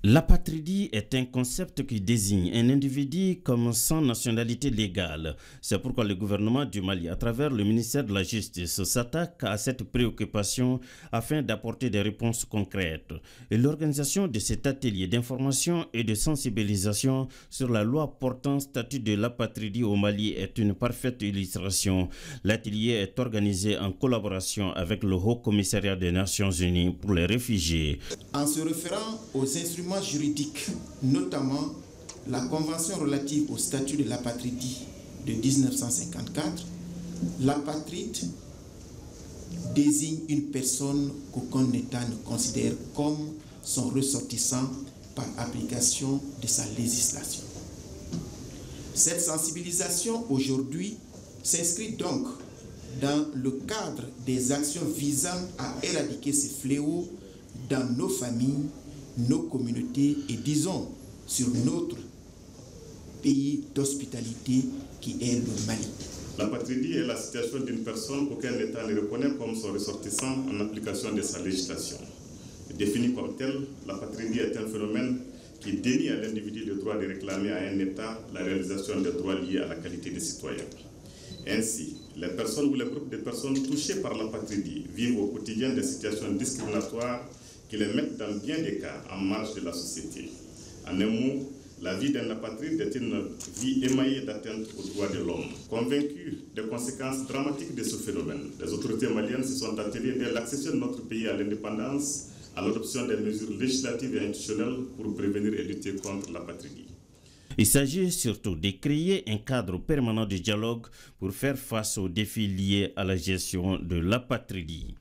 L'apatridie est un concept qui désigne un individu comme sans nationalité légale. C'est pourquoi le gouvernement du Mali, à travers le ministère de la Justice, s'attaque à cette préoccupation afin d'apporter des réponses concrètes. Et l'organisation de cet atelier d'information et de sensibilisation sur la loi portant statut de l'apatridie au Mali est une parfaite illustration. L'atelier est organisé en collaboration avec le Haut Commissariat des Nations Unies pour les réfugiés. En se référant aux instruments juridiques, notamment la Convention relative au statut de l'apatridie de 1954, l'apatride désigne une personne qu'aucun État ne considère comme son ressortissant par application de sa législation. Cette sensibilisation aujourd'hui s'inscrit donc dans le cadre des actions visant à éradiquer ces fléaux dans nos familles, nos communautés et disons sur notre pays d'hospitalité qui est le Mali. L'apatridie est la situation d'une personne qu'aucun État ne reconnaît comme son ressortissant en application de sa législation. Définie comme telle, l'apatridie est un phénomène qui dénie à l'individu le droit de réclamer à un État la réalisation des droits liés à la qualité de citoyen. Ainsi, les personnes ou les groupes de personnes touchées par l'apatridie vivent au quotidien des situations discriminatoires qui les mettent dans bien des cas en marge de la société. En un mot, la vie d'un apatride est une vie émaillée d'atteintes aux droits de l'homme. Convaincus des conséquences dramatiques de ce phénomène, les autorités maliennes se sont attelées dès l'accession de notre pays à l'indépendance à l'adoption des mesures législatives et institutionnelles pour prévenir et lutter contre l'apatridie. Il s'agit surtout de créer un cadre permanent de dialogue pour faire face aux défis liés à la gestion de l'apatridie.